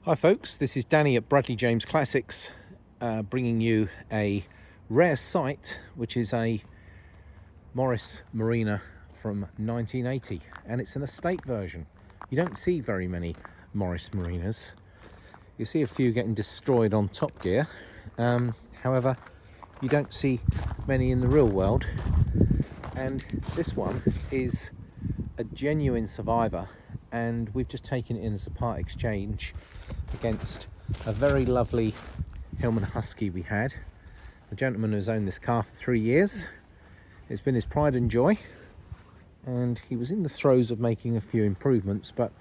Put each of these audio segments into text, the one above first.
Hi folks, this is Danny at Bradley James Classics, bringing you a rare sight, which is a Morris Marina from 1980, and it's an estate version. You don't see very many Morris Marinas. You see a few getting destroyed on Top Gear. However, you don't see many in the real world, and this one is a genuine survivor, and we've just taken it in as a part exchange against a very lovely Hillman Husky we had. The gentleman who's owned this car for 3 years. It's been his pride and joy, and he was in the throes of making a few improvements, but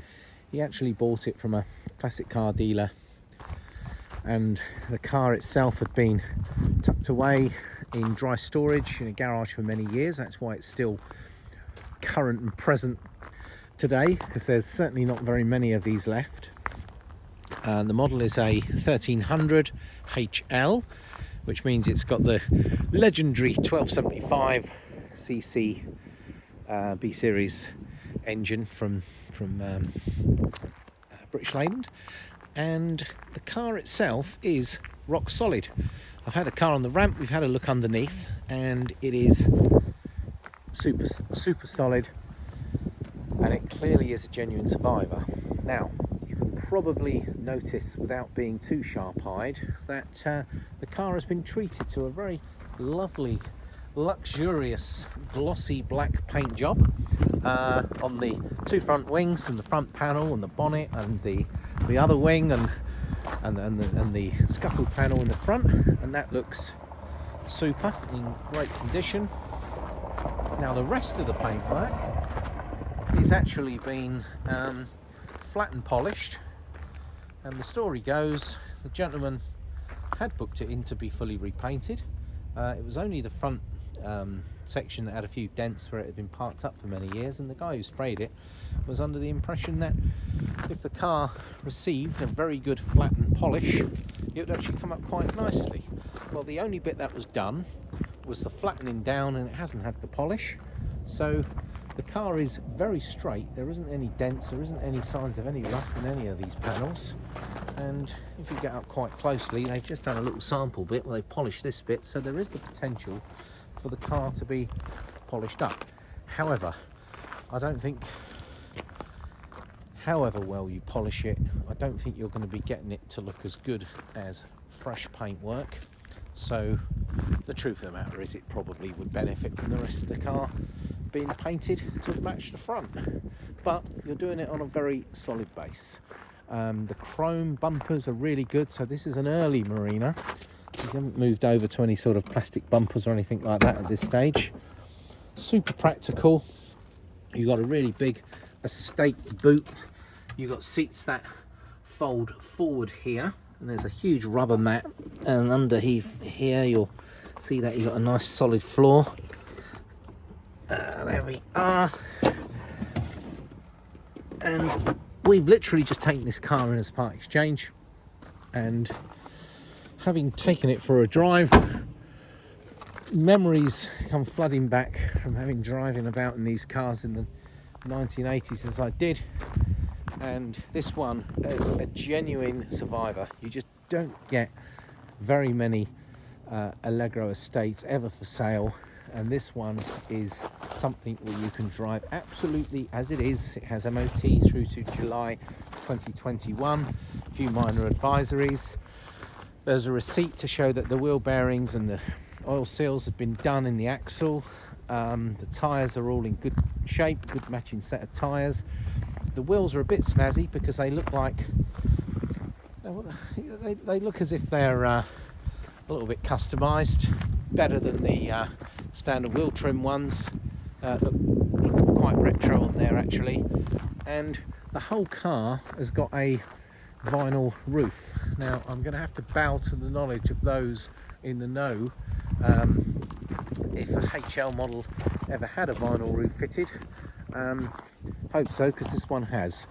he actually bought it from a classic car dealer, and the car itself had been tucked away in dry storage in a garage for many years. That's why it's still current and present today, because there's certainly not very many of these left. The model is a 1300 HL, which means it's got the legendary 1275 cc B series engine from British Leyland, and the car itself is rock solid. I've had a car on the ramp, we've had a look underneath, and it is super solid, and it clearly is a genuine survivor. Now, you can probably notice without being too sharp-eyed that the car has been treated to a very lovely, luxurious, glossy black paint job on the two front wings and the front panel and the bonnet and the other wing and the scuttle panel in the front, and that looks super, in great condition. Now, the rest of the paintwork is actually been flat and polished, and the story goes the gentleman had booked it in to be fully repainted. It was only the front section that had a few dents where it had been parked up for many years, and the guy who sprayed it was under the impression that if the car received a very good flattened polish, it would actually come up quite nicely. Well, the only bit that was done was the flattening down, and it hasn't had the polish, so the car is very straight. There isn't any dents, there isn't any signs of any rust in any of these panels, and if you get up quite closely, they've just done a little sample bit where they polished this bit, so there is the potential for the car to be polished up. However, I don't think, however well you polish it, I don't think you're going to be getting it to look as good as fresh paintwork. So the truth of the matter is, it probably would benefit from the rest of the car being painted to match the front, but you're doing it on a very solid base. The chrome bumpers are really good, so this is an early Marina. We haven't moved over to any sort of plastic bumpers or anything like that at this stage. Super practical. You've got a really big estate boot. You've got seats that fold forward here, and there's a huge rubber mat, and underneath here you'll see that you've got a nice solid floor. There we are, and we've literally just taken this car in as part exchange, and having taken it for a drive, memories come flooding back from having driving about in these cars in the 1980s as I did, and this one is a genuine survivor. You just don't get very many Allegro estates ever for sale, and this one is something where you can drive absolutely as it is. It has MOT through to July 2021, a few minor advisories. There's a receipt to show that the wheel bearings and the oil seals have been done in the axle. The tyres are all in good shape, good matching set of tyres. The wheels are a bit snazzy because they look like they look as if they're a little bit customized, better than the standard wheel trim ones. Look quite retro on there actually, and the whole car has got a vinyl roof. Now, I'm going to have to bow to the knowledge of those in the know if a HL model ever had a vinyl roof fitted. Hope so, because this one has.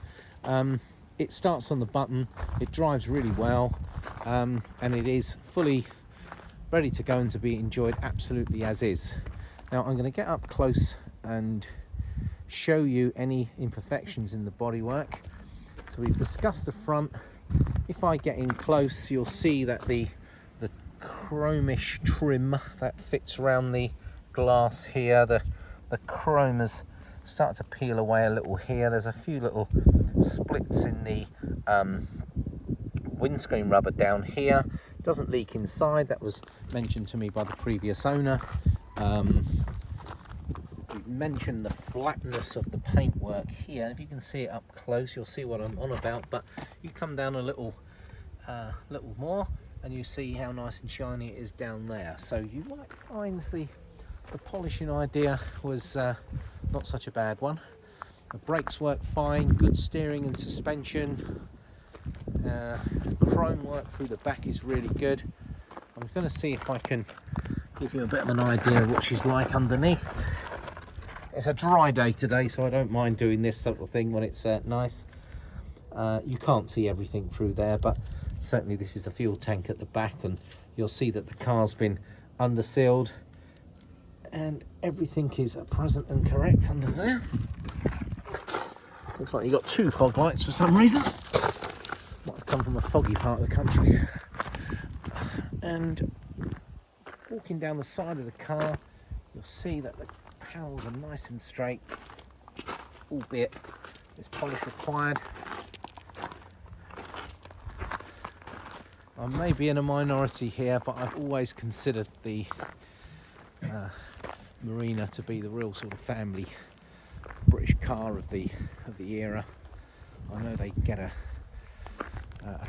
It starts on the button, it drives really well, and it is fully ready to go and to be enjoyed absolutely as is. Now, I'm going to get up close and show you any imperfections in the bodywork. So we've discussed the front. If I get in close, you'll see that the chromish trim that fits around the glass here, the chrome has started to peel away a little here. There's a few little splits in the windscreen rubber down here. Doesn't leak inside. That was mentioned to me by the previous owner. We mentioned the flatness of the paintwork here. If you can see it up close, you'll see what I'm on about. But you come down a little more, and you see how nice and shiny it is down there. So you might find the polishing idea was not such a bad one. The brakes work fine, good steering and suspension. Chrome work through the back is really good. I'm going to see if I can give you a bit of an idea of what she's like underneath. It's a dry day today, so I don't mind doing this sort of thing when it's nice. You can't see everything through there, but certainly this is the fuel tank at the back, and you'll see that the car's been under sealed and everything is present and correct under there. Looks like you got two fog lights for some reason. Might have come from a foggy part of the country. And walking down the side of the car, you'll see that the panels are nice and straight, albeit there's polish required. I may be in a minority here, but I've always considered the Marina to be the real sort of family British car of the era. I know they get a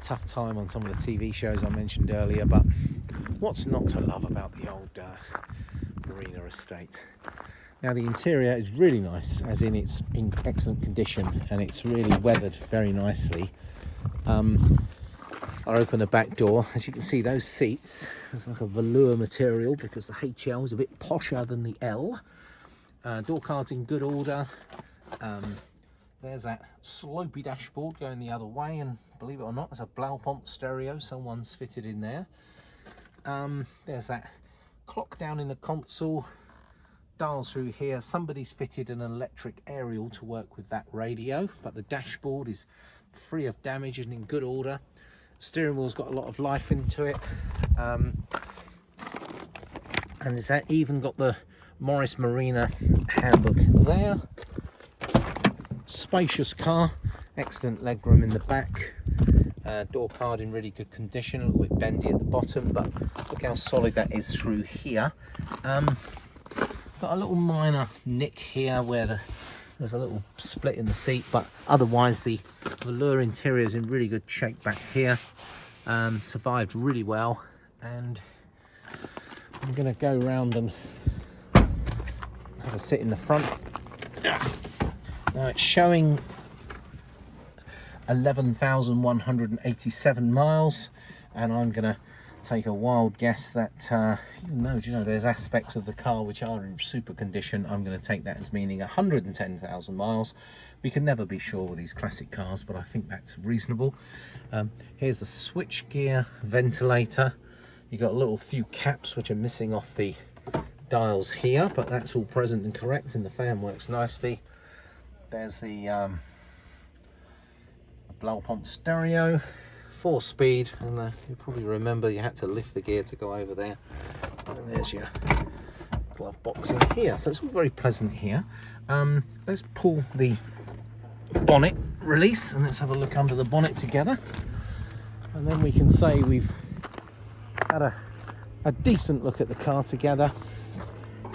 tough time on some of the TV shows I mentioned earlier, but what's not to love about the old Marina estate? Now the interior is really nice, as in it's in excellent condition and it's really weathered very nicely. I open the back door. As you can see, those seats, it's like a velour material because the HL is a bit posher than the L. Door card's in good order. There's that slopey dashboard going the other way, and believe it or not, there's a Blaupont stereo someone's fitted in there. There's that clock down in the console, dials through here. Somebody's fitted an electric aerial to work with that radio, but the dashboard is free of damage and in good order. Steering wheel's got a lot of life into it, and it's even got the Morris Marina handbook there. Spacious car, excellent legroom in the back. Door card in really good condition, a little bit bendy at the bottom, but look how solid that is through here. Got a little minor nick here where there's a little split in the seat, but otherwise the velour interior is in really good shape back here. Survived really well, and I'm going to go around and have a sit in the front. Now it's showing 11,187 miles, and I'm going to take a wild guess that even though, do you know, there's aspects of the car which are in super condition, I'm going to take that as meaning 110,000 miles. We can never be sure with these classic cars, but I think that's reasonable. Here's the switch gear ventilator. You've got a little few caps which are missing off the dials here, but that's all present and correct, and the fan works nicely. There's the Blaupont stereo, 4-speed, and you probably remember you had to lift the gear to go over there. And there's your glove box in here, so it's all very pleasant here. Let's pull the bonnet release and let's have a look under the bonnet together, and then we can say we've had a decent look at the car together,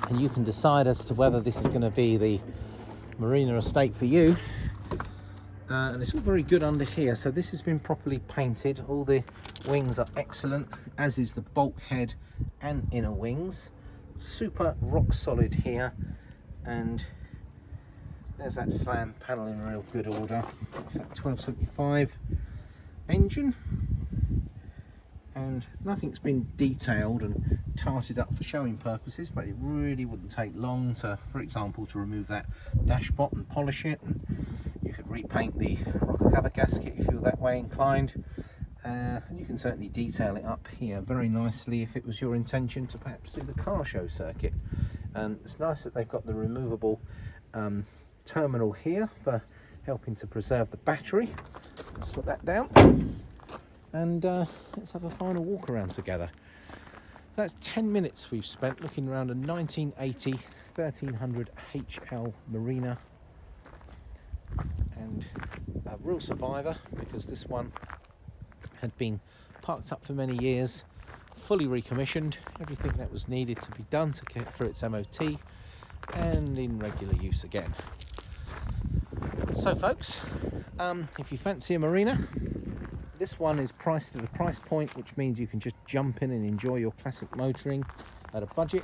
and you can decide as to whether this is going to be the Marina estate for you. And it's all very good under here, so this has been properly painted. All the wings are excellent, as is the bulkhead and inner wings. Super rock solid here, and there's that slam panel in real good order. That's that 1275 engine, and nothing's been detailed and tarted up for showing purposes, but it really wouldn't take long to, for example, to remove that dashboard and polish it, and you could repaint the rocker cover gasket if you're that way inclined, and you can certainly detail it up here very nicely if it was your intention to perhaps do the car show circuit. It's nice that they've got the removable terminal here for helping to preserve the battery. Let's put that down. and let's have a final walk around together. That's 10 minutes we've spent looking around a 1980 1300 HL Marina, and a real survivor because this one had been parked up for many years, fully recommissioned, everything that was needed to be done to get for its MOT, and in regular use again. So folks, if you fancy a Marina, this one is priced at a price point which means you can just jump in and enjoy your classic motoring at a budget,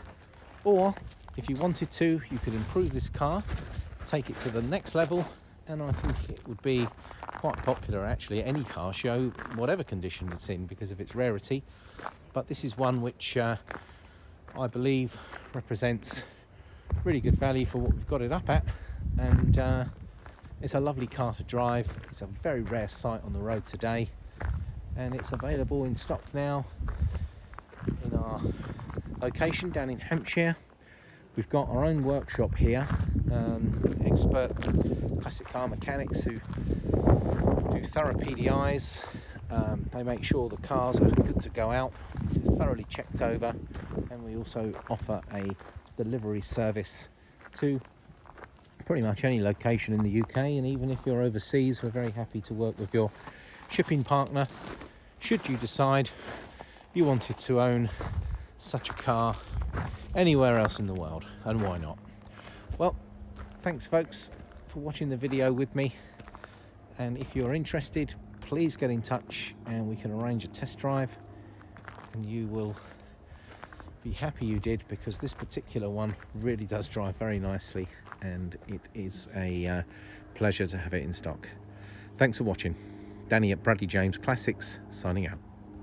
or if you wanted to, you could improve this car, take it to the next level, and I think it would be quite popular actually at any car show, whatever condition it's in, because of its rarity. But this is one which I believe represents really good value for what we've got it up at, and it's a lovely car to drive. It's a very rare sight on the road today, and it's available in stock now in our location down in Hampshire. We've got our own workshop here, expert classic car mechanics who do thorough PDIs. They make sure the cars are good to go out, thoroughly checked over, and we also offer a delivery service to pretty much any location in the UK, and even if you're overseas, we're very happy to work with your shipping partner should you decide you wanted to own such a car anywhere else in the world, and why not? Well, thanks folks for watching the video with me, and if you're interested, please get in touch and we can arrange a test drive, and you will be happy you did, because this particular one really does drive very nicely, and it is a pleasure to have it in stock. Thanks for watching. Danny at Bradley James Classics signing out.